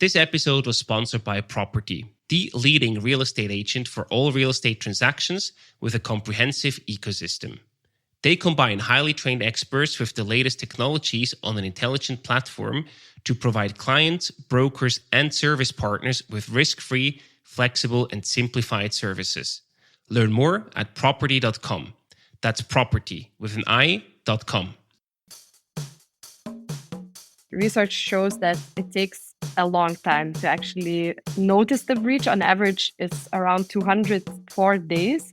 This episode was sponsored by Property, the leading real estate agent for all real estate transactions with a comprehensive ecosystem. They combine highly trained experts with the latest technologies on an intelligent platform to provide clients, brokers, and service partners with risk-free, flexible, and simplified services. Learn more at property.com. That's property with an I.com. Research shows that it takes a long time to actually notice the breach. On average, it's around 204 days.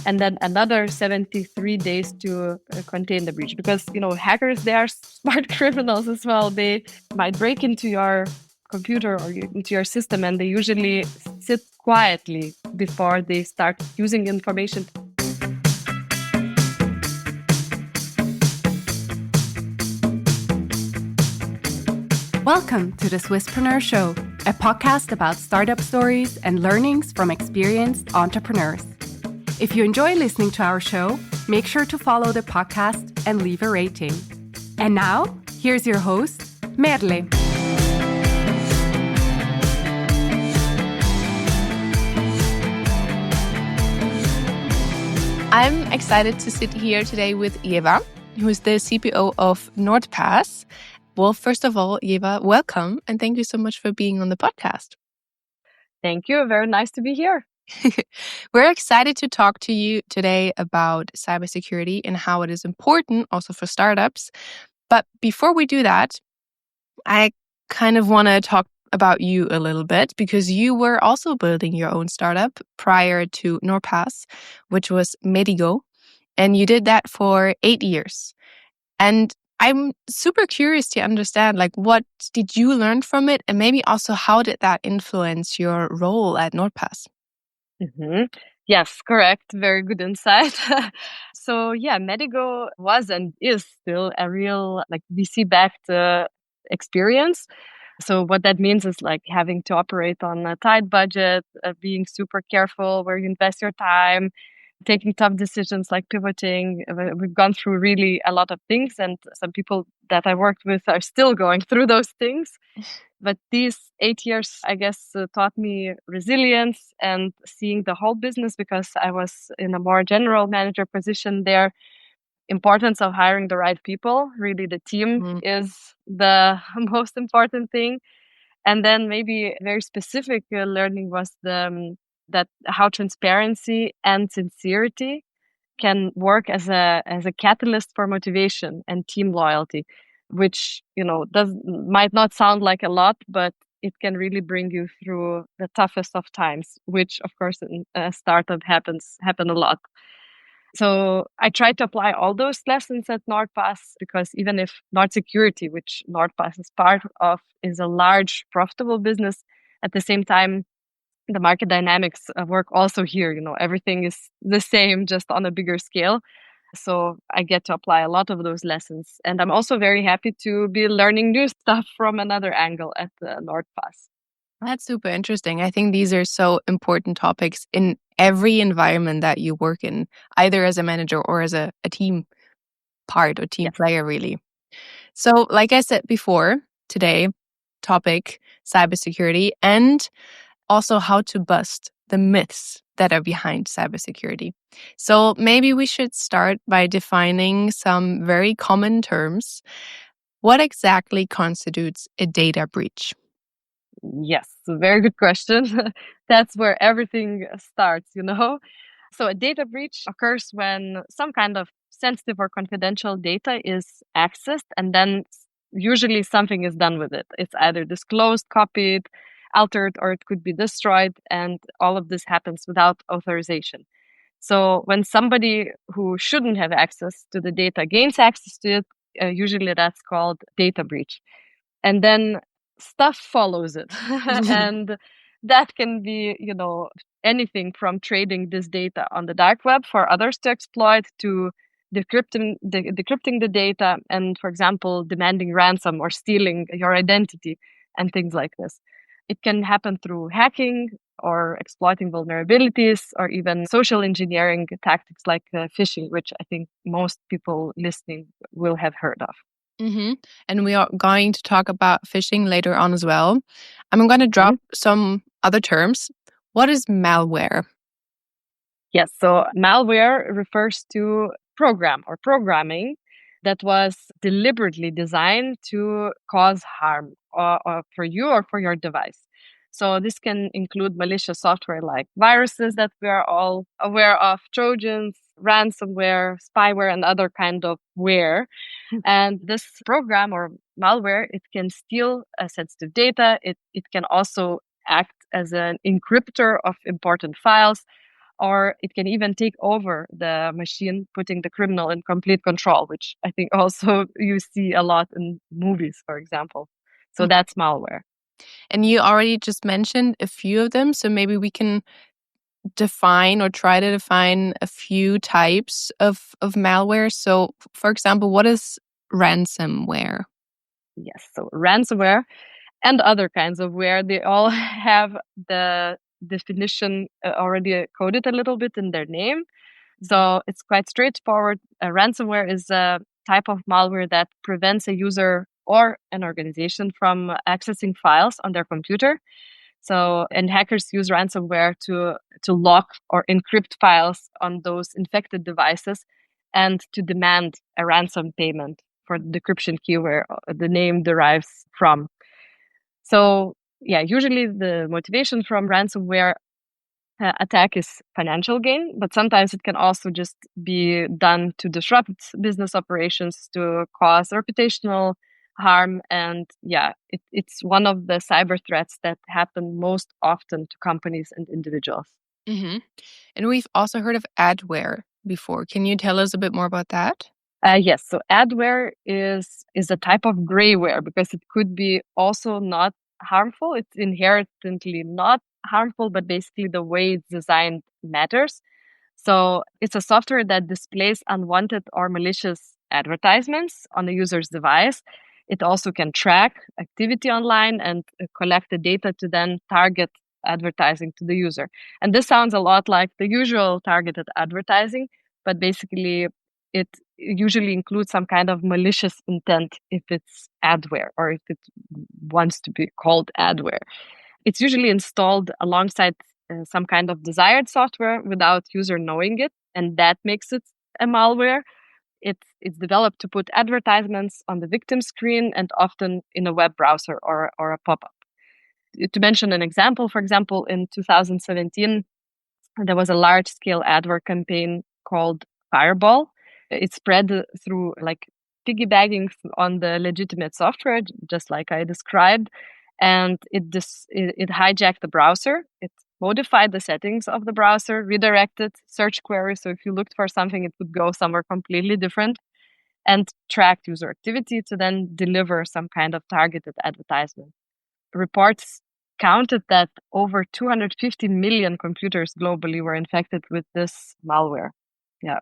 And then another 73 days to contain the breach. Because, hackers, they are smart criminals as well. They might break into your computer or into your system, and they usually sit quietly before they start using information. Welcome to the Swisspreneur Show, a podcast about startup stories and learnings from experienced entrepreneurs. If you enjoy listening to our show, make sure to follow the podcast and leave a rating. And now, here's your host, Merle. I'm excited to sit here today with Ieva, who is the CPO of NordPass. Well, first of all, Ieva, welcome, and thank you so much for being on the podcast. Thank you. Very nice to be here. We're excited to talk to you today about cybersecurity and how it is important also for startups. But before we do that, I kind of want to talk about you a little bit because you were also building your own startup prior to NordPass, which was Medigo, and you did that for 8 years. And I'm super curious to understand, what did you learn from it? And maybe also how did that influence your role at NordPass? Mm-hmm. Yes, correct. Very good insight. So Medigo was and is still a real VC-backed experience. So what that means is having to operate on a tight budget, being super careful where you invest your time, taking tough decisions like pivoting. We've gone through really a lot of things, and some people that I worked with are still going through those things. But these 8 years, I guess, taught me resilience and seeing the whole business because I was in a more general manager position there. Importance of hiring the right people. Really, the team is the most important thing. And then maybe very specific learning was that how transparency and sincerity can work as a catalyst for motivation and team loyalty, which might not sound like a lot, but it can really bring you through the toughest of times, which of course in a startup happen a lot. So I tried to apply all those lessons at NordPass because even if NordSecurity, which NordPass is part of, is a large, profitable business, at the same time, the market dynamics work also here. Everything is the same, just on a bigger scale. So I get to apply a lot of those lessons. And I'm also very happy to be learning new stuff from another angle at NordPass. That's super interesting. I think these are so important topics in every environment that you work in, either as a manager or as a team part or team player, really. So like I said before, today, topic, cybersecurity, and also how to bust the myths that are behind cybersecurity. So maybe we should start by defining some very common terms. What exactly constitutes a data breach? Yes, a very good question. That's where everything starts, So a data breach occurs when some kind of sensitive or confidential data is accessed, and then usually something is done with it. It's either disclosed, copied, altered, or it could be destroyed, and all of this happens without authorization. So when somebody who shouldn't have access to the data gains access to it, usually that's called data breach. And then stuff follows it. And that can be, anything from trading this data on the dark web for others to exploit to decrypting the data and, for example, demanding ransom or stealing your identity and things like this. It can happen through hacking or exploiting vulnerabilities or even social engineering tactics like phishing, which I think most people listening will have heard of. And we are going to talk about phishing later on as well. I'm going to drop some other terms. What is malware? Yes, so malware refers to program or programming that was deliberately designed to cause harm or for you or for your device. So this can include malicious software like viruses that we are all aware of, trojans, ransomware, spyware, and other kind of ware. And this program or malware, it can steal sensitive data. It can also act as an encryptor of important files, or it can even take over the machine, putting the criminal in complete control, which I think also you see a lot in movies, for example. So that's malware. And you already just mentioned a few of them, so maybe we can define or try to define a few types of malware. So, for example, what is ransomware? Yes, so ransomware and other kinds of ware, they all have the definition already coded a little bit in their name. So it's quite straightforward. Ransomware is a type of malware that prevents a user or an organization from accessing files on their computer. So, and hackers use ransomware to lock or encrypt files on those infected devices and to demand a ransom payment for the decryption key where the name derives from. So, yeah, usually the motivation from ransomware attack is financial gain, but sometimes it can also just be done to disrupt business operations, to cause reputational harm. And yeah, it's one of the cyber threats that happen most often to companies and individuals. Mm-hmm. And we've also heard of adware before. Can you tell us a bit more about that? Yes, so adware is a type of grayware because it could be also not harmful. It's inherently not harmful, but basically the way it's designed matters. So it's a software that displays unwanted or malicious advertisements on the user's device. It also can track activity online and collect the data to then target advertising to the user. And this sounds a lot like the usual targeted advertising, but basically it usually includes some kind of malicious intent if it's adware or if it wants to be called adware. It's usually installed alongside some kind of desired software without user knowing it, and that makes it a malware. It's developed to put advertisements on the victim screen and often in a web browser or a pop-up. To mention an example, for example, in 2017, there was a large-scale adware campaign called Fireball. It spread through like piggybacking on the legitimate software, just like I described, and it hijacked the browser. It modified the settings of the browser, redirected search queries. So if you looked for something, it would go somewhere completely different, and tracked user activity to then deliver some kind of targeted advertisement. Reports counted that over 250 million computers globally were infected with this malware. Yeah.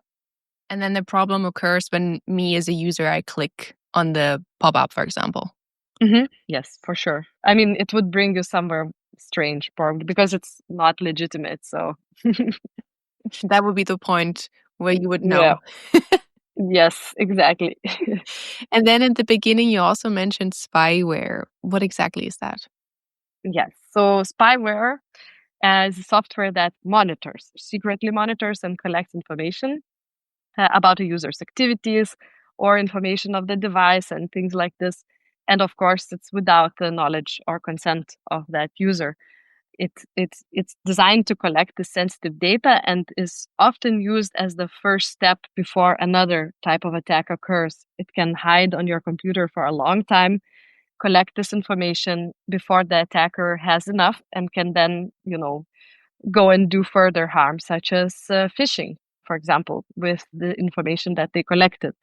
And then the problem occurs when me as a user, I click on the pop-up, for example. Mm-hmm. Yes, for sure. I mean, it would bring you somewhere strange, probably, because it's not legitimate. So that would be the point where you would know. Yeah. Yes, exactly. And then in the beginning, you also mentioned spyware. What exactly is that? Yes. So spyware is software that secretly monitors and collects information about a user's activities or information of the device and things like this. And of course, it's without the knowledge or consent of that user. It's designed to collect the sensitive data and is often used as the first step before another type of attack occurs. It can hide on your computer for a long time, collect this information before the attacker has enough, and can then, go and do further harm, such as phishing, for example, with the information that they collected.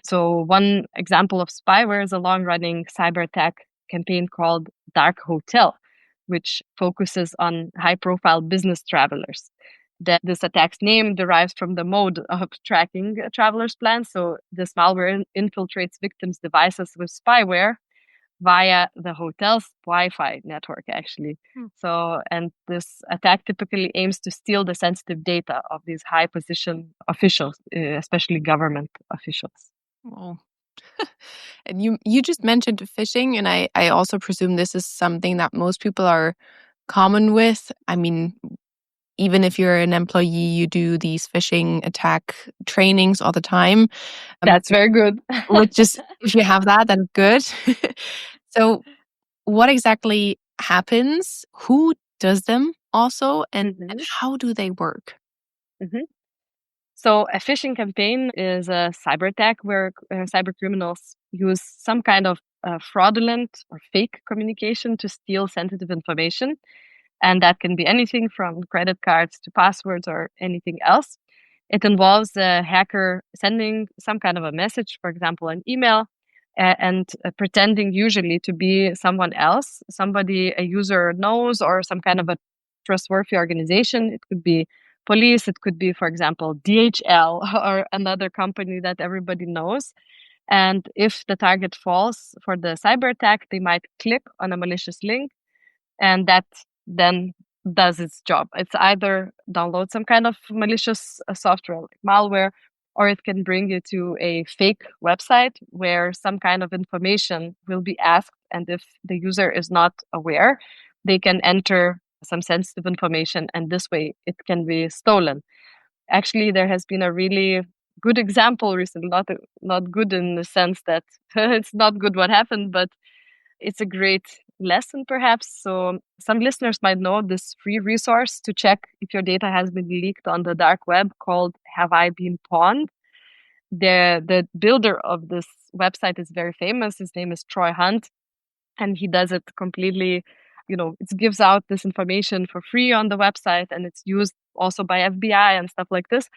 So one example of spyware is a long-running cyber attack campaign called Dark Hotel, which focuses on high-profile business travelers. This attack's name derives from the mode of tracking travelers' plans. So this malware infiltrates victims' devices with spyware via the hotel's Wi-Fi network, actually. So, and this attack typically aims to steal the sensitive data of these high-position officials, especially government officials. Oh, And you just mentioned phishing, and I also presume this is something that most people are common with. I mean, even if you're an employee, you do these phishing attack trainings all the time. That's very good. Which is, if you have that, then good. So what exactly happens? Who does them also? And how do they work? So a phishing campaign is a cyber attack where cyber criminals use some kind of fraudulent or fake communication to steal sensitive information. And that can be anything from credit cards to passwords or anything else. It involves a hacker sending some kind of a message, for example, an email, and pretending usually to be someone else, somebody a user knows, or some kind of a trustworthy organization. It could be police, it could be, for example, DHL or another company that everybody knows. And if the target falls for the cyber attack, they might click on a malicious link, and that then does its job. It's either download some kind of malicious software like malware, or it can bring you to a fake website where some kind of information will be asked. And if the user is not aware, they can enter some sensitive information, and this way it can be stolen. Actually, there has been a really good example recently, not good in the sense that it's not good what happened, but it's a great lesson perhaps. So some listeners might know this free resource to check if your data has been leaked on the dark web called Have I Been Pawned? The builder of this website is very famous. His name is Troy Hunt, and he does it completely, it gives out this information for free on the website, and it's used also by FBI and stuff like this.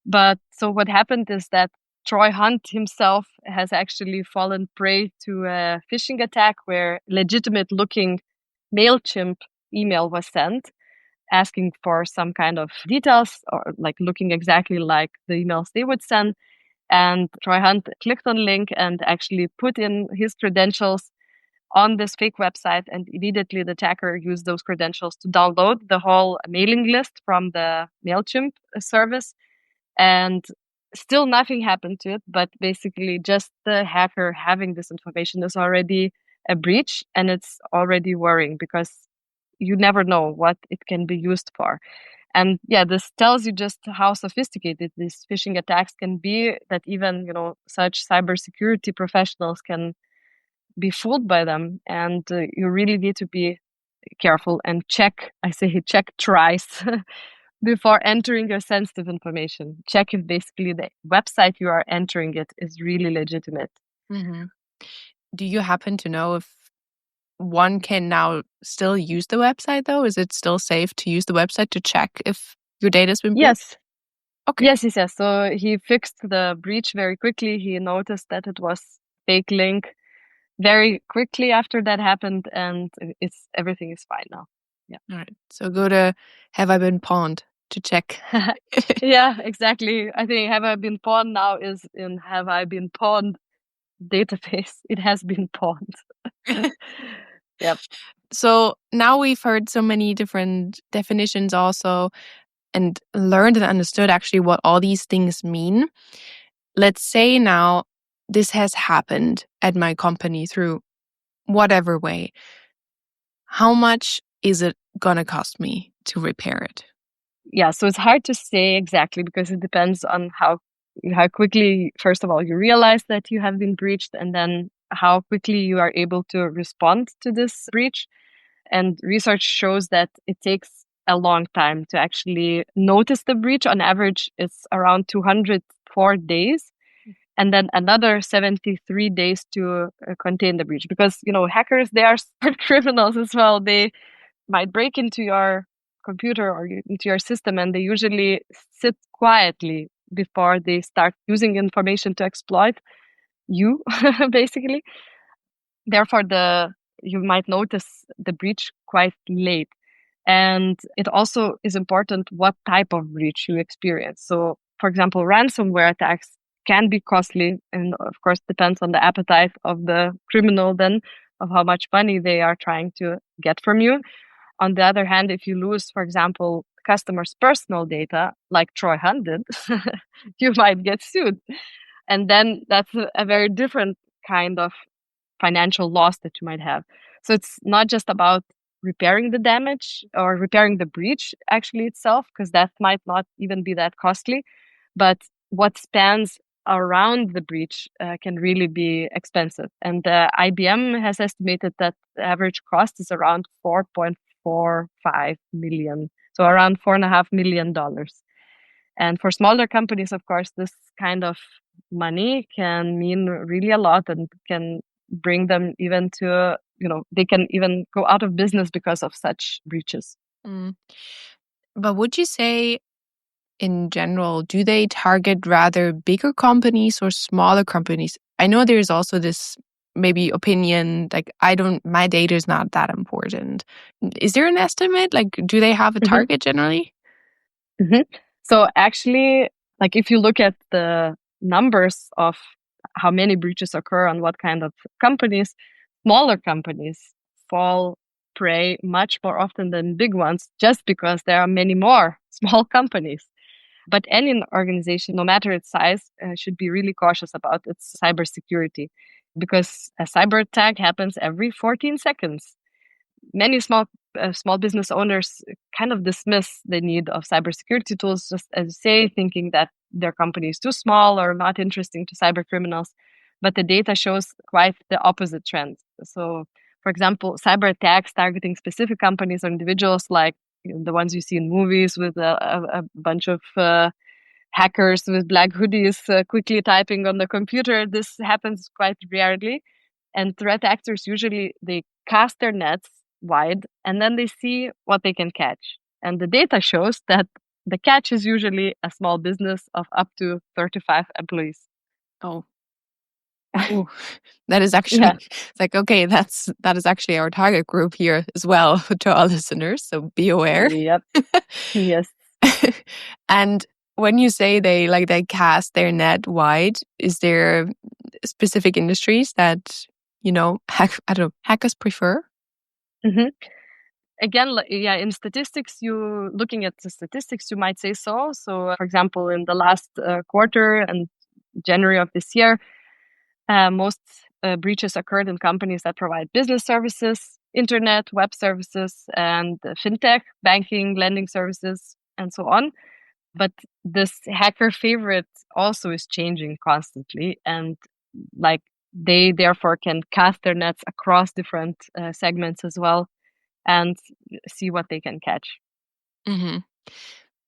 But so what happened is that Troy Hunt himself has actually fallen prey to a phishing attack where legitimate looking MailChimp email was sent asking for some kind of details, or like looking exactly like the emails they would send. And Troy Hunt clicked on the link and actually put in his credentials on this fake website, and immediately the attacker used those credentials to download the whole mailing list from the MailChimp service. And still nothing happened to it, but basically just the hacker having this information is already a breach, and it's already worrying because you never know what it can be used for. And yeah, this tells you just how sophisticated these phishing attacks can be, that even, such cybersecurity professionals can be fooled by them. And you really need to be careful and check twice before entering your sensitive information. Check if basically the website you are entering it is really legitimate. Mm-hmm. Do you happen to know if one can now still use the website though? Is it still safe to use the website to check if your data has been breached? Yes. Okay. Yes. So he fixed the breach very quickly. He noticed that it was fake link very quickly after that happened, and everything is fine now. Yeah. All right. So go to Have I Been Pawned to check. Yeah, exactly. I think Have I Been Pawned now is in Have I Been Pawned database. It has been pawned. Yep. So now we've heard so many different definitions also, and learned and understood actually what all these things mean. Let's say now this has happened at my company through whatever way. How much is it going to cost me to repair it? Yeah, so it's hard to say exactly because it depends on how quickly, first of all, you realize that you have been breached, and then how quickly you are able to respond to this breach. And research shows that it takes a long time to actually notice the breach. On average, it's around 204 days. And then another 73 days to contain the breach. Because, hackers, they are smart criminals as well. They might break into your computer or into your system, and they usually sit quietly before they start using information to exploit you, basically. Therefore, you might notice the breach quite late. And it also is important what type of breach you experience. So, for example, ransomware attacks can be costly, and of course depends on the appetite of the criminal then, of how much money they are trying to get from you. On the other hand, if you lose, for example, customers' personal data, like Troy Hunt did, you might get sued. And then that's a very different kind of financial loss that you might have. So it's not just about repairing the damage or repairing the breach actually itself, because that might not even be that costly, but what spans around the breach can really be expensive. And IBM has estimated that the average cost is around 4.45 million, so around $4.5 million. And for smaller companies, of course, this kind of money can mean really a lot and can bring them even to, they can even go out of business because of such breaches. But would you say, in general, do they target rather bigger companies or smaller companies? I know there's also this maybe opinion, like, my data is not that important. Is there an estimate? Like, do they have a target generally? So actually, like, if you look at the numbers of how many breaches occur on what kind of companies, smaller companies fall prey much more often than big ones, just because there are many more small companies. But any organization, no matter its size, should be really cautious about its cybersecurity, because a cyber attack happens every 14 seconds. Many small business owners kind of dismiss the need of cybersecurity tools, just as you say, thinking that their company is too small or not interesting to cyber criminals. But the data shows quite the opposite trend. So, for example, cyber attacks targeting specific companies or individuals, like the ones you see in movies with a bunch of hackers with black hoodies quickly typing on the computer, this happens quite rarely. And threat actors usually, they cast their nets wide and then they see what they can catch. And the data shows that the catch is usually a small business of up to 35 employees. Oh. Ooh, that is actually it's like, okay, that is actually our target group here as well to our listeners. So be aware. Yep. Yes. And when you say they cast their net wide, is there specific industries that hackers prefer? Again, in statistics, looking at the statistics, you might say so. So, for example, in the last quarter and January of this year, most breaches occurred in companies that provide business services, internet, web services, and fintech, banking, lending services, and so on. But this hacker favorite also is changing constantly, and like they therefore can cast their nets across different segments as well and see what they can catch.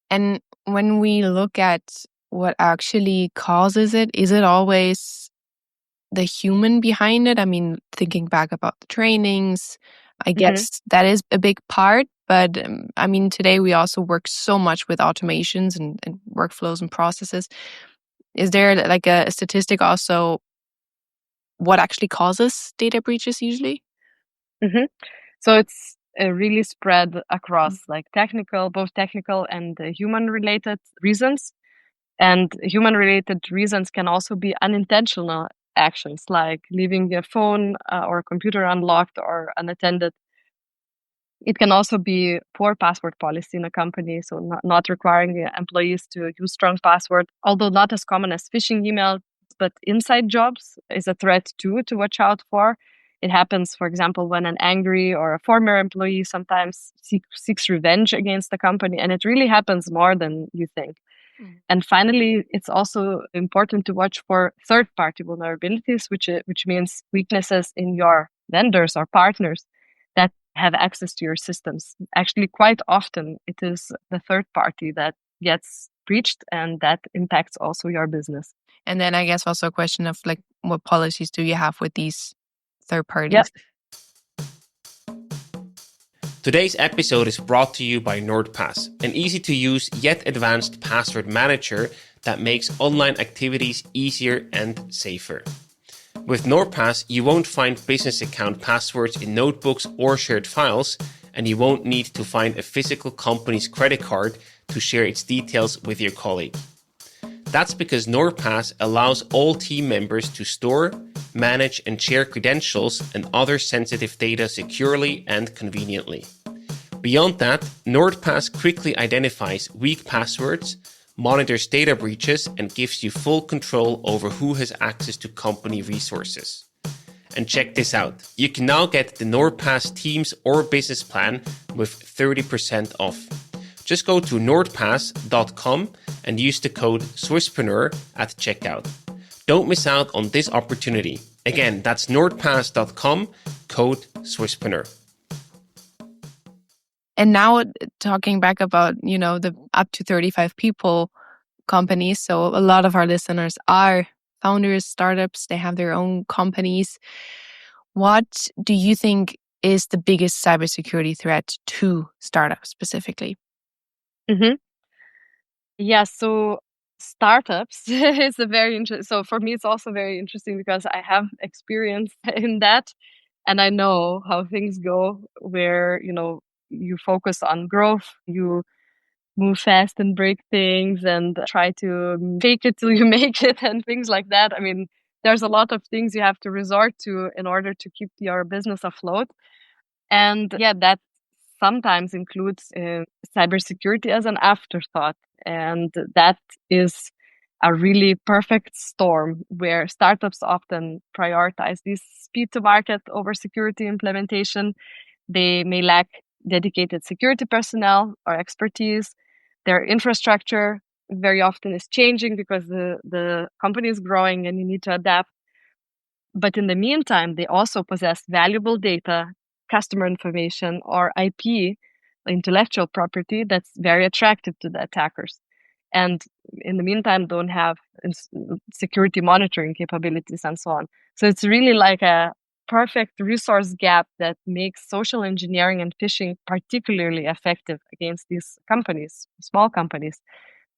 And when we look at what actually causes it, is it always the human behind it? I mean, thinking back about the trainings, I guess that is a big part. But I mean, today we also work so much with automations and workflows and processes. Is there like a statistic also what actually causes data breaches usually? So it's really spread across like both technical and human-related reasons. And human-related reasons can also be unintentional actions, like leaving your phone or computer unlocked or unattended. It can also be poor password policy in a company, so not requiring employees to use strong password, although not as common as phishing emails, but inside jobs is a threat too to watch out for. It happens, for example, when an angry or a former employee sometimes seeks revenge against the company, and it really happens more than you think. And finally, it's also important to watch for third-party vulnerabilities, which means weaknesses in your vendors or partners that have access to your systems. Actually, quite often, it is the third party that gets breached, and that impacts also your business. And then I guess also a question of like, what policies do you have with these third parties? Yep. Today's episode is brought to you by NordPass, an easy-to-use yet advanced password manager that makes online activities easier and safer. With NordPass, you won't find business account passwords in notebooks or shared files, and you won't need to find a physical company's credit card to share its details with your colleague. That's because NordPass allows all team members to store, manage, and share credentials and other sensitive data securely and conveniently. Beyond that, NordPass quickly identifies weak passwords, monitors data breaches, and gives you full control over who has access to company resources. And check this out. You can now get the NordPass Teams or Business Plan with 30% off. Just go to nordpass.com and use the code SWISSPRENEUR at checkout. Don't miss out on this opportunity. Again, that's nordpass.com, code SWISSPRENEUR. And now talking back about, the up to 35 people companies. So a lot of our listeners are founders, startups, they have their own companies. What do you think is the biggest cybersecurity threat to startups specifically? Mm-hmm. Yeah, so startups is a very interesting. So for me, it's also very interesting because I have experience in that, and I know how things go. Where you focus on growth, you move fast and break things, and try to fake it till you make it, and things like that. I mean, there's a lot of things you have to resort to in order to keep your business afloat, and yeah, that sometimes includes cybersecurity as an afterthought. And that is a really perfect storm where startups often prioritize this speed to market over security implementation. They may lack dedicated security personnel or expertise. Their infrastructure very often is changing because the company is growing and you need to adapt. But in the meantime, they also possess valuable data, customer information, or IP, intellectual property, that's very attractive to the attackers. And in the meantime, don't have security monitoring capabilities and so on. So it's really like a perfect resource gap that makes social engineering and phishing particularly effective against these companies, small companies.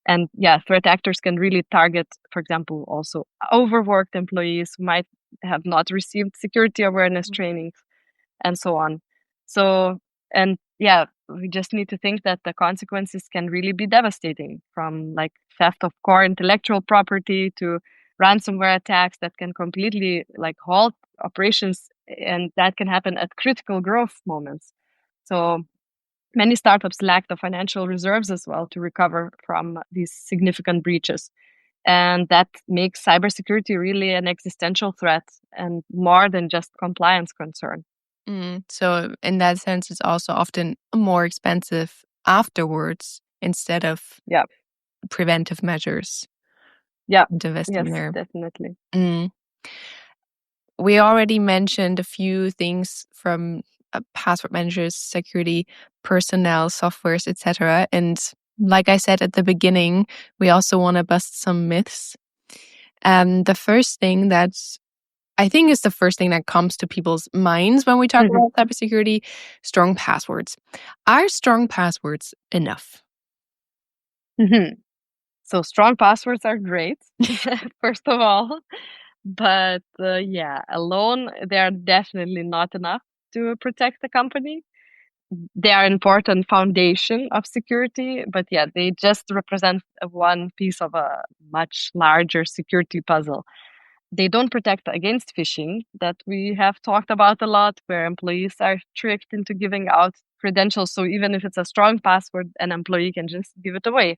And yeah, threat actors can really target, for example, also overworked employees who might have not received security awareness trainings and so on. So, and yeah, we just need to think that the consequences can really be devastating, from like theft of core intellectual property to ransomware attacks that can completely like halt operations, and that can happen at critical growth moments. So many startups lack the financial reserves as well to recover from these significant breaches. And that makes cybersecurity really an existential threat and more than just compliance concern. So in that sense, it's also often more expensive afterwards instead of preventive measures. Yeah, investing yes, there. definitely. We already mentioned a few things from password managers, security personnel, softwares, etc. And like I said at the beginning, we also want to bust some myths. The first thing that I think is the first thing that comes to people's minds when we talk about cybersecurity, strong passwords. Are strong passwords enough? So strong passwords are great, first of all. But yeah, alone, they are definitely not enough to protect the company. They are an important foundation of security, but yeah, they just represent one piece of a much larger security puzzle. They don't protect against phishing that we have talked about a lot, where employees are tricked into giving out credentials. So even if it's a strong password, an employee can just give it away.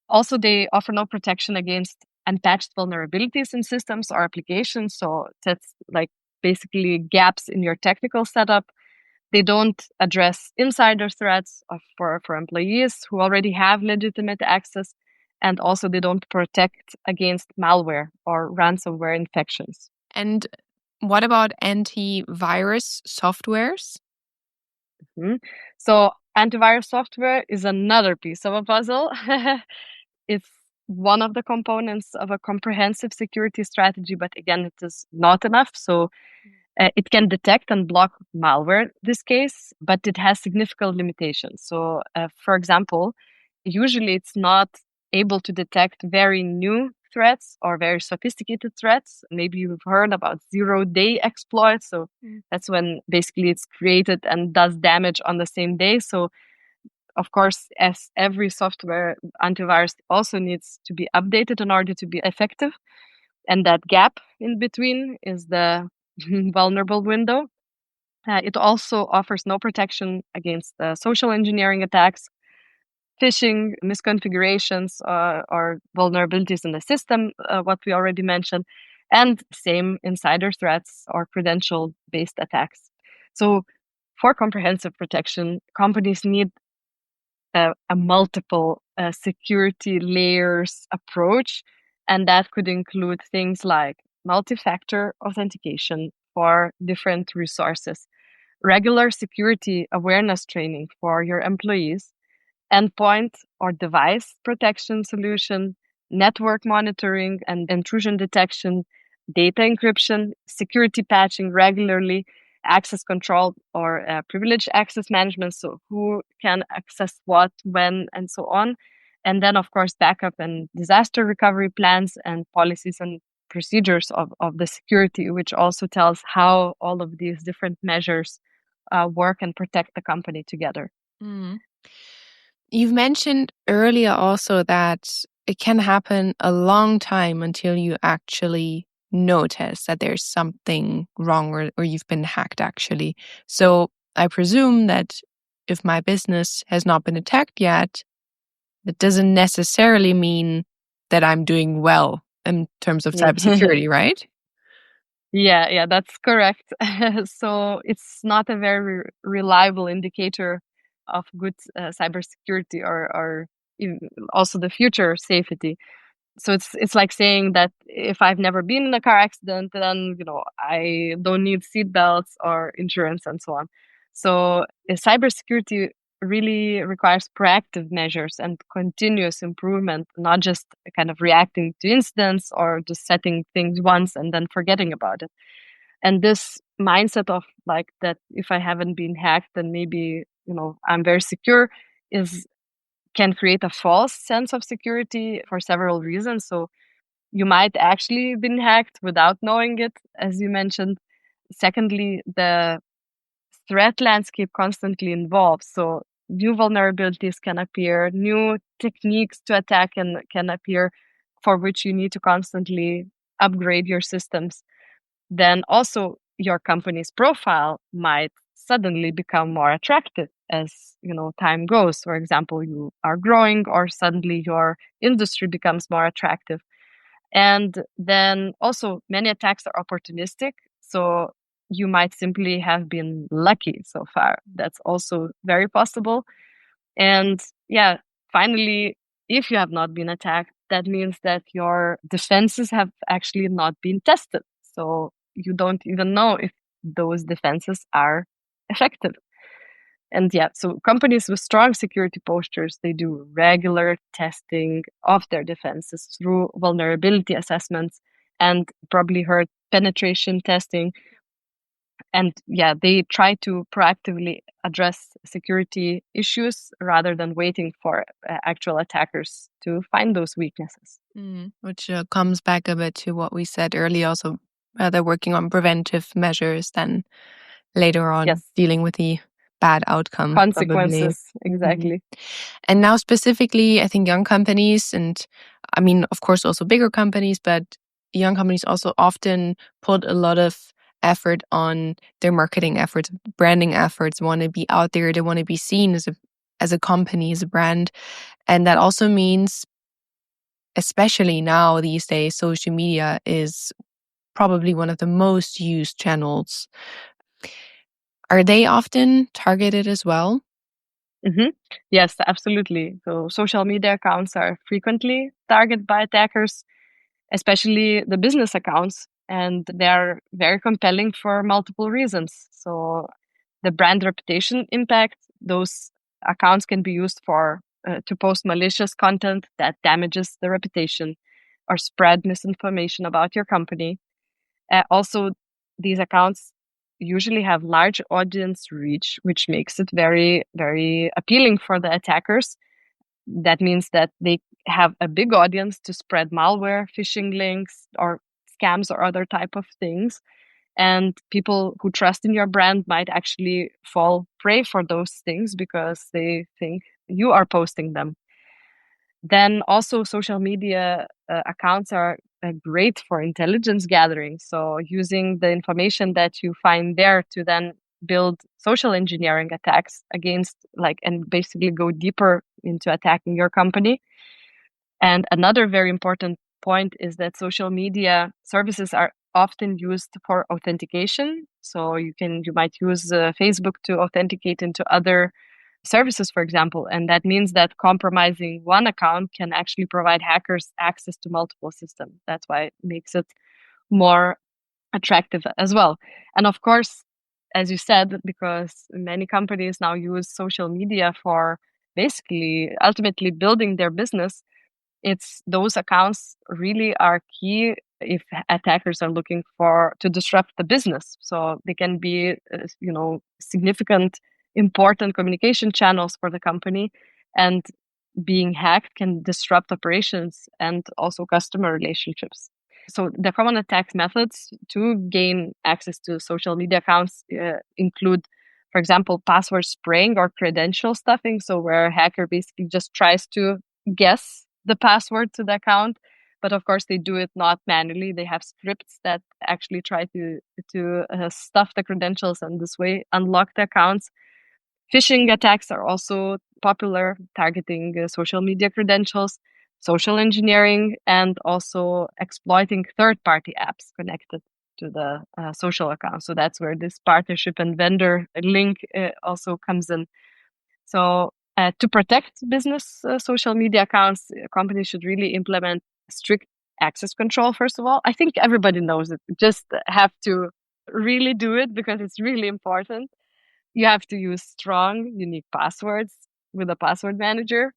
Also, they offer no protection against unpatched vulnerabilities in systems or applications. So that's like basically gaps in your technical setup. They don't address insider threats for employees who already have legitimate access. And also, they don't protect against malware or ransomware infections. And what about antivirus softwares? So antivirus software is another piece of a puzzle. It's one of the components of a comprehensive security strategy, but again, it is not enough. So it can detect and block malware in this case, but it has significant limitations. So for example, usually it's not able to detect very new threats or very sophisticated threats. Maybe you've heard about zero-day exploits. So that's when basically it's created and does damage on the same day. So of course, as every software, antivirus also needs to be updated in order to be effective. And that gap in between is the vulnerable window. It also offers no protection against social engineering attacks. phishing, misconfigurations, or vulnerabilities in the system, what we already mentioned, and same insider threats or credential-based attacks. So for comprehensive protection, companies need a multiple security layers approach, and that could include things like multi-factor authentication for different resources, regular security awareness training for your employees, endpoint or device protection solution, network monitoring and intrusion detection, data encryption, security patching regularly, access control or privileged access management, so who can access what, when, and so on. And then, of course, backup and disaster recovery plans and policies and procedures of the security, which also tells how all of these different measures work and protect the company together. Mm. You've mentioned earlier also that it can happen a long time until you actually notice that there's something wrong or you've been hacked, actually. So I presume that if my business has not been attacked yet, that doesn't necessarily mean that I'm doing well in terms of cybersecurity, right? Yeah, that's correct. So it's not a very reliable indicator of good cybersecurity or even also the future safety. So it's like saying that if I've never been in a car accident, then I don't need seatbelts or insurance and so on. So cybersecurity really requires proactive measures and continuous improvement, not just kind of reacting to incidents or just setting things once and then forgetting about it. And this mindset of like that, if I haven't been hacked, then maybe I'm very secure, can create a false sense of security for several reasons. So you might actually have been hacked without knowing it, as you mentioned. Secondly, the threat landscape constantly evolves. So new vulnerabilities can appear, new techniques to attack can appear, for which you need to constantly upgrade your systems. Then also your company's profile might suddenly become more attractive as time goes. For example, you are growing or suddenly your industry becomes more attractive. And then also many attacks are opportunistic. So you might simply have been lucky so far. That's also very possible. And yeah, finally, if you have not been attacked, that means that your defenses have actually not been tested. So you don't even know if those defenses are effective. And yeah, so companies with strong security postures, they do regular testing of their defenses through vulnerability assessments and probably heard penetration testing. And yeah, they try to proactively address security issues rather than waiting for actual attackers to find those weaknesses. Which comes back a bit to what we said earlier, also rather working on preventive measures than later on dealing with the bad outcome. Consequences, probably. Exactly. And now specifically, I think young companies, and I mean, of course, also bigger companies, but young companies also often put a lot of effort on their marketing efforts, branding efforts, want to be out there, they want to be seen as a company, as a brand. And that also means, especially now these days, social media is probably one of the most used channels. Are they often targeted as well? Mm-hmm. Yes, absolutely. So social media accounts are frequently targeted by attackers, especially the business accounts, and they're very compelling for multiple reasons. So the brand reputation impact, those accounts can be used for to post malicious content that damages the reputation or spread misinformation about your company. Also, these accounts usually have large audience reach, which makes it very, very appealing for the attackers. That means that they have a big audience to spread malware, phishing links, or scams or other type of things. And people who trust in your brand might actually fall prey for those things because they think you are posting them. Then also social media accounts are great for intelligence gathering. So using the information that you find there to then build social engineering attacks against and basically go deeper into attacking your company. And another very important point is that social media services are often used for authentication. So you might use Facebook to authenticate into other services, for example. And that means that compromising one account can actually provide hackers access to multiple systems. That's why it makes it more attractive as well. And of course, as you said, because many companies now use social media for basically ultimately building their business, it's those accounts really are key if attackers are looking to disrupt the business. So they can be, significant, important communication channels for the company, and being hacked can disrupt operations and also customer relationships. So the common attack methods to gain access to social media accounts include, for example, password spraying or credential stuffing. So where a hacker basically just tries to guess the password to the account, but of course they do it not manually. They have scripts that actually try to stuff the credentials and this way unlock the accounts. Phishing attacks are also popular, targeting social media credentials, social engineering, and also exploiting third-party apps connected to the social account. So that's where this partnership and vendor link also comes in. So to protect business social media accounts, companies should really implement strict access control, first of all. I think everybody knows it. Just have to really do it because it's really important. You have to use strong, unique passwords with a password manager.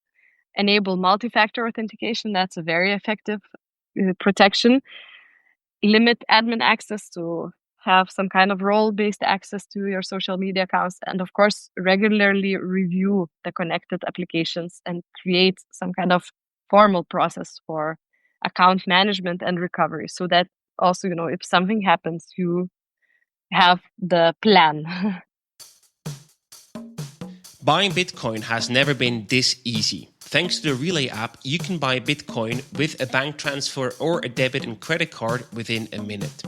Enable multi-factor authentication. That's a very effective protection. Limit admin access to have some kind of role-based access to your social media accounts. And of course, regularly review the connected applications and create some kind of formal process for account management and recovery. So that also, if something happens, you have the plan. Buying Bitcoin has never been this easy. Thanks to the Relay app, you can buy Bitcoin with a bank transfer or a debit and credit card within a minute.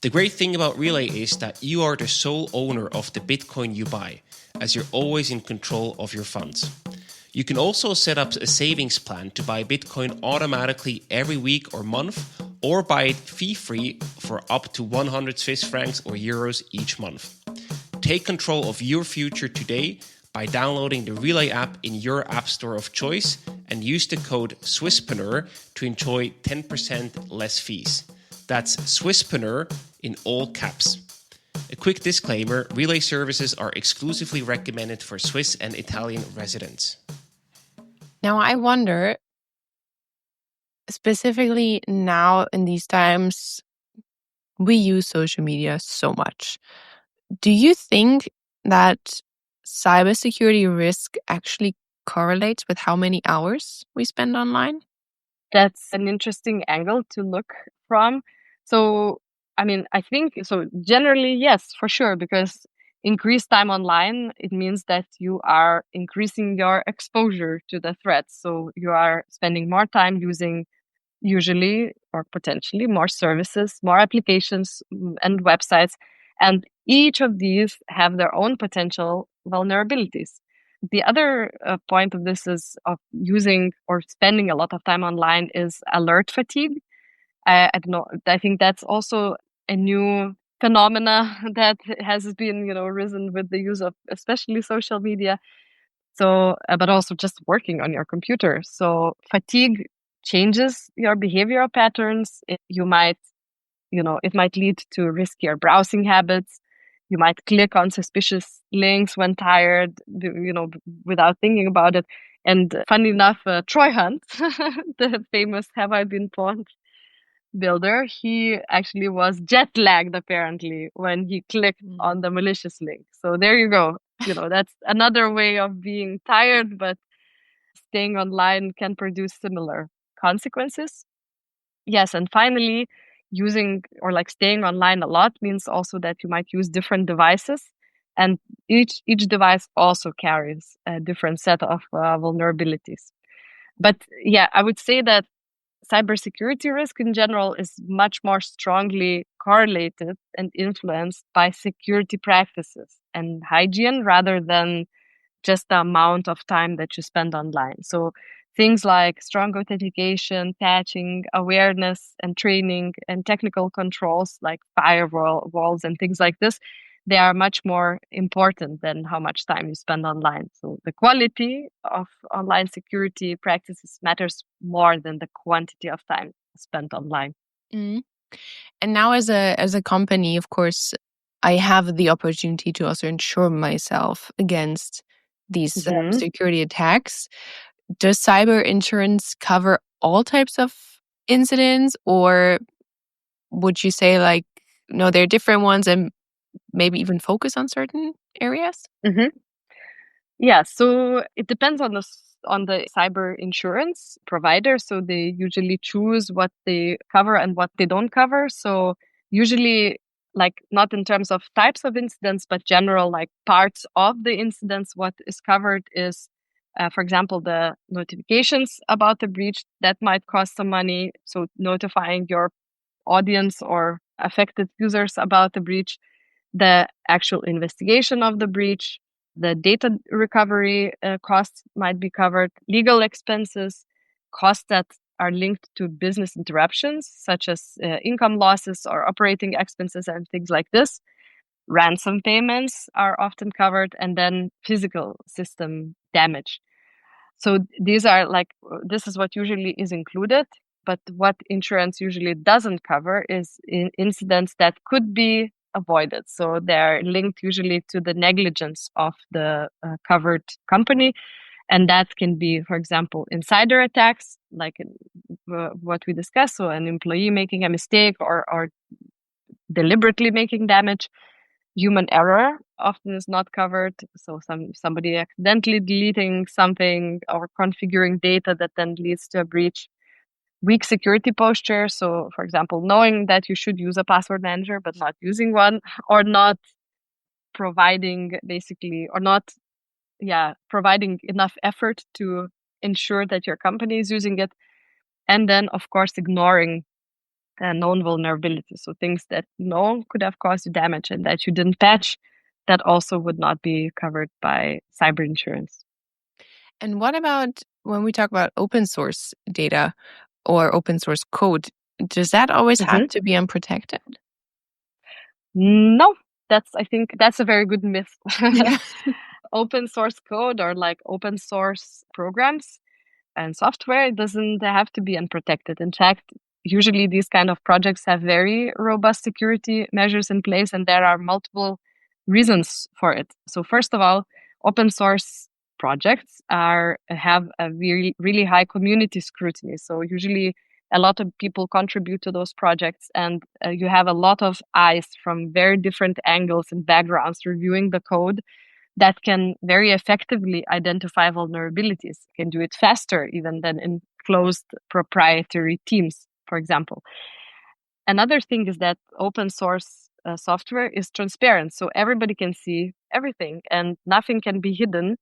The great thing about Relay is that you are the sole owner of the Bitcoin you buy, as you're always in control of your funds. You can also set up a savings plan to buy Bitcoin automatically every week or month, or buy it fee-free for up to 100 Swiss francs or euros each month. Take control of your future today by downloading the Relay app in your app store of choice and use the code SWISSPRENEUR to enjoy 10% less fees. That's SWISSPRENEUR in all caps. A quick disclaimer, Relay services are exclusively recommended for Swiss and Italian residents. Now I wonder, specifically now in these times, we use social media so much. Do you think that cybersecurity risk actually correlates with how many hours we spend online? That's an interesting angle to look from. So, I think so. Generally, yes, for sure, because increased time online, it means that you are increasing your exposure to the threats. So you are spending more time using usually or potentially more services, more applications and websites. And each of these have their own potential vulnerabilities. The other point of this is of using or spending a lot of time online is alert fatigue. I don't know. I think that's also a new phenomena that has been, risen with the use of especially social media. So, but also just working on your computer. So fatigue changes your behavioral patterns. It might lead to riskier browsing habits. You might click on suspicious links when tired, without thinking about it. And funny enough, Troy Hunt, the famous Have I Been Pawned builder, he actually was jet lagged apparently when he clicked on the malicious link. So there you go. That's another way of being tired, but staying online can produce similar consequences. Yes, and finally, using or staying online a lot means also that you might use different devices, and each device also carries a different set of vulnerabilities. But yeah, I would say that cybersecurity risk in general is much more strongly correlated and influenced by security practices and hygiene rather than just the amount of time that you spend online. So things like strong authentication, patching, awareness and training, and technical controls like firewalls and things like this, they are much more important than how much time you spend online. So the quality of online security practices matters more than the quantity of time spent online. Mm. And now as a company, of course, I have the opportunity to also insure myself against these security attacks. Does cyber insurance cover all types of incidents, or would you say like, no, there are different ones and maybe even focus on certain areas? Yeah, so it depends on the cyber insurance provider. So they usually choose what they cover and what they don't cover. So usually, like not in terms of types of incidents, but general like parts of the incidents, what is covered is, for example, the notifications about the breach that might cost some money. So notifying your audience or affected users about the breach, the actual investigation of the breach, the data recovery costs might be covered, legal expenses, costs that are linked to business interruptions, such as income losses or operating expenses and things like this. Ransom payments are often covered, and then physical system damage. So these are this is what usually is included. But what insurance usually doesn't cover is incidents that could be avoided. So they're linked usually to the negligence of the covered company. And that can be, for example, insider attacks, like what we discussed. So an employee making a mistake or deliberately making damage. Human error often is not covered. So somebody accidentally deleting something or configuring data that then leads to a breach. Weak security posture. So, for example, knowing that you should use a password manager but not using one, or not providing providing enough effort to ensure that your company is using it. And then, of course, ignoring known vulnerabilities. So things that could have caused you damage and that you didn't patch, that also would not be covered by cyber insurance. And what about when we talk about open source data or open source code? Does that always have to be unprotected? No, I think that's a very good myth. Open source code or like open source programs and software doesn't have to be unprotected. In fact, usually these kind of projects have very robust security measures in place, and there are multiple reasons for it. So first of all, open source projects have a really high community scrutiny. So usually a lot of people contribute to those projects, and you have a lot of eyes from very different angles and backgrounds reviewing the code that can very effectively identify vulnerabilities, can do it faster even than in closed proprietary teams, for example. Another thing is that open source software is transparent, so everybody can see everything and nothing can be hidden,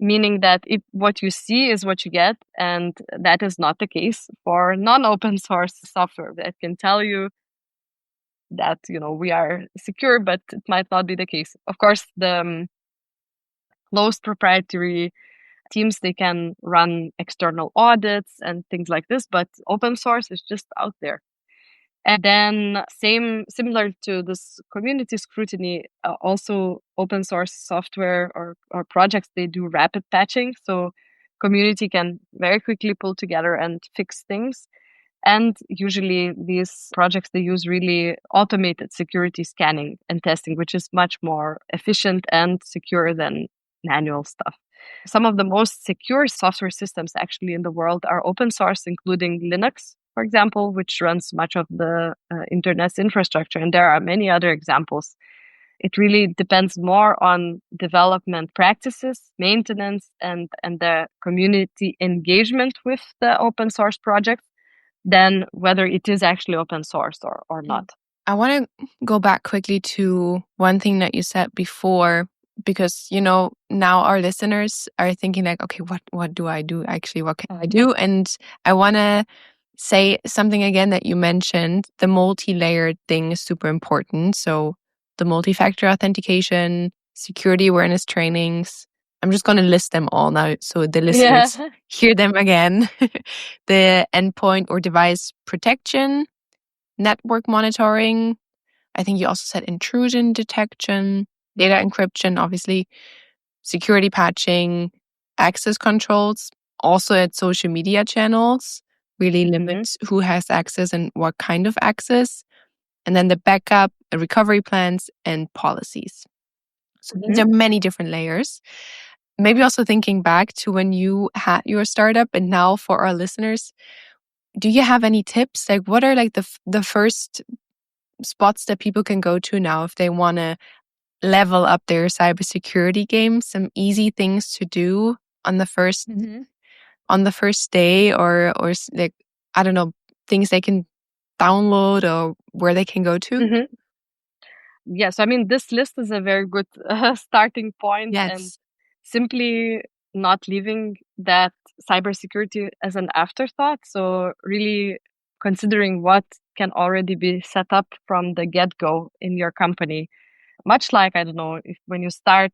meaning that what you see is what you get, and that is not the case for non-open source software that can tell you that we are secure, but it might not be the case. Of course, the closed proprietary teams, they can run external audits and things like this, but open source is just out there. And then similar to this community scrutiny, also open source software or projects, they do rapid patching. So community can very quickly pull together and fix things. And usually these projects, they use really automated security scanning and testing, which is much more efficient and secure than manual stuff. Some of the most secure software systems actually in the world are open source, including Linux, for example, which runs much of the internet's infrastructure. And there are many other examples. It really depends more on development practices, maintenance, and the community engagement with the open source project than whether it is actually open source or not. I want to go back quickly to one thing that you said before, because, now our listeners are thinking like, okay, what do I do? Actually, what can I do? And I want to say something again that you mentioned. The multi-layered thing is super important. So the multi-factor authentication, security awareness trainings. I'm just going to list them all now so the listeners hear them again. The endpoint or device protection, network monitoring. I think you also said intrusion detection, data encryption, obviously, security patching, access controls, also at social media channels, really limit who has access and what kind of access. And then the backup, recovery plans, and policies. So these are many different layers. Maybe also thinking back to when you had your startup, and now for our listeners, do you have any tips? Like, what are like the first spots that people can go to now if they want to level up their cybersecurity game? Some easy things to do on the first day, or like, I don't know, things they can download or where they can go to. Yes, I mean, this list is a very good starting point, and simply not leaving that cybersecurity as an afterthought. So really considering what can already be set up from the get-go in your company. Much like, I don't know, if when you start,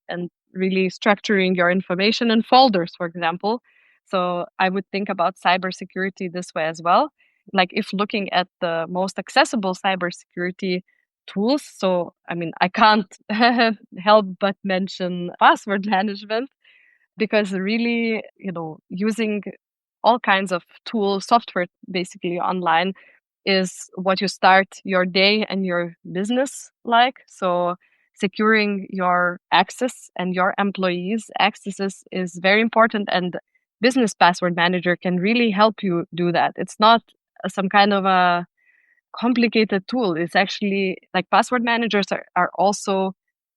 and really structuring your information in folders, for example. So I would think about cybersecurity this way as well. Like if looking at the most accessible cybersecurity tools. So, I mean, I can't help but mention password management, because really, using all kinds of tools, software basically online is what you start your day and your business like. So securing your access and your employees' accesses is very important, and Business Password Manager can really help you do that. It's not some kind of a complicated tool. It's actually like password managers are also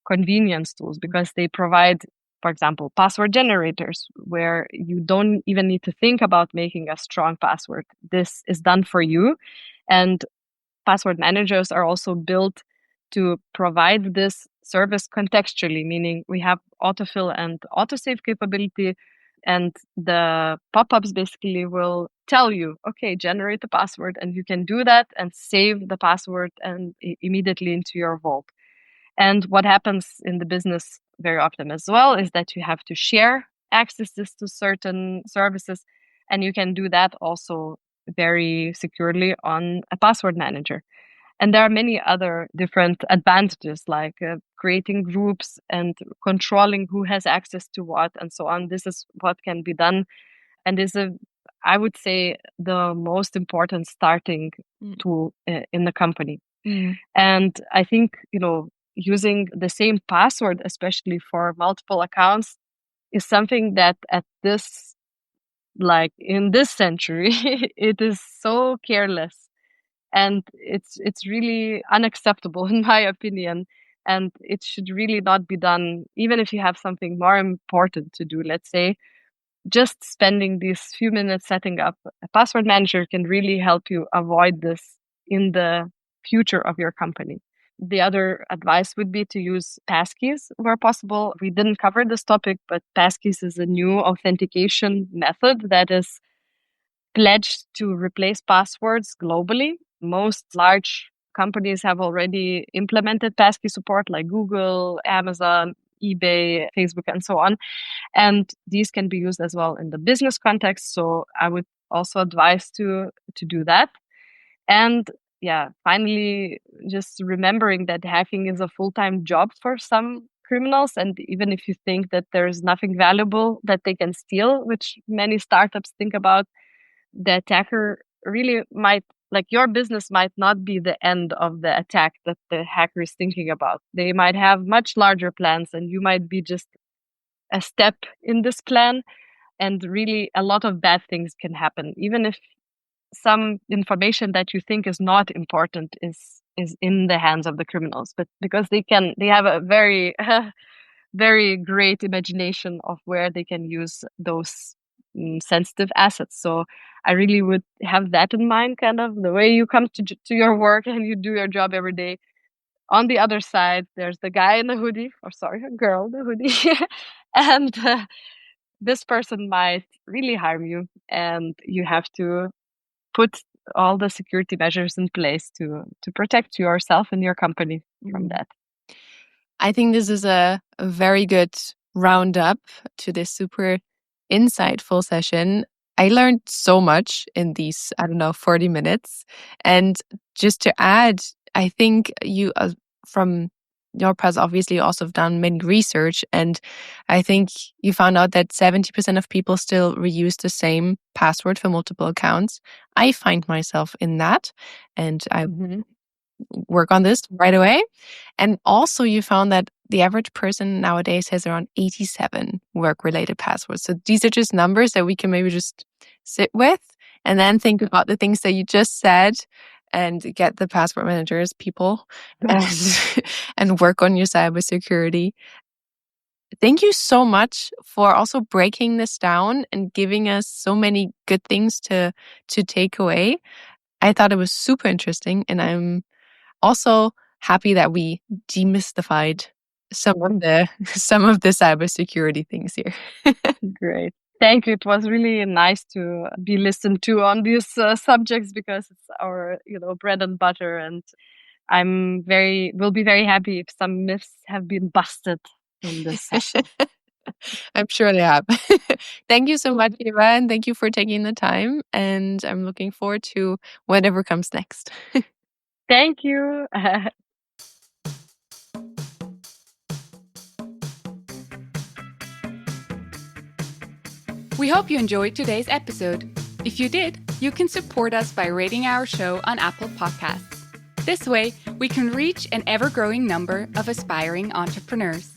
convenience tools, because they provide, for example, password generators where you don't even need to think about making a strong password. This is done for you. And password managers are also built to provide this service contextually, meaning we have autofill and autosave capability, and the pop-ups basically will tell you, okay, generate the password, and you can do that and save the password and immediately into your vault. And what happens in the business very often as well is that you have to share accesses to certain services, and you can do that also very securely on a password manager. And there are many other different advantages, like creating groups and controlling who has access to what and so on. This is what can be done, and is I would say, the most important starting tool in the company. And I think, using the same password, especially for multiple accounts, is something that in this century, it is so careless. And it's really unacceptable, in my opinion. And it should really not be done, even if you have something more important to do. Let's say, just spending these few minutes setting up a password manager can really help you avoid this in the future of your company. The other advice would be to use passkeys where possible. We didn't cover this topic, but passkeys is a new authentication method that is pledged to replace passwords globally. Most large companies have already implemented passkey support, like Google, Amazon, eBay, Facebook, and so on. And these can be used as well in the business context. So I would also advise to do that. And finally, just remembering that hacking is a full-time job for some criminals. And even if you think that there is nothing valuable that they can steal, which many startups think about, the attacker really might, like, your business might not be the end of the attack that the hacker is thinking about. They might have much larger plans, and you might be just a step in this plan. And really, a lot of bad things can happen, even if some information that you think is not important is in the hands of the criminals. But because they have a very very great imagination of where they can use those sensitive assets. So I really would have that in mind, kind of the way you come to your work and you do your job every day. On the other side, there's the guy in the hoodie, or sorry, a girl in the hoodie, and this person might really harm you, and you have to put all the security measures in place to protect yourself and your company from that. I think this is a very good roundup to this super insightful session. I learned so much in these, 40 minutes. And just to add, I think you, from your past, obviously also have done many research. And I think you found out that 70% of people still reuse the same password for multiple accounts. I find myself in that. And I work on this right away. And also you found that the average person nowadays has around 87 work-related passwords. So these are just numbers that we can maybe just sit with and then think about the things that you just said and get the password managers, people, and work on your cybersecurity. Thank you so much for also breaking this down and giving us so many good things to take away. I thought it was super interesting, and I'm also happy that we demystified some of the cybersecurity things here. Great. Thank you. It was really nice to be listened to on these subjects because it's our, bread and butter. And will be very happy if some myths have been busted in this session. I'm sure they have. Thank you so much, Ieva, and thank you for taking the time. And I'm looking forward to whatever comes next. Thank you. We hope you enjoyed today's episode. If you did, you can support us by rating our show on Apple Podcasts. This way, we can reach an ever-growing number of aspiring entrepreneurs.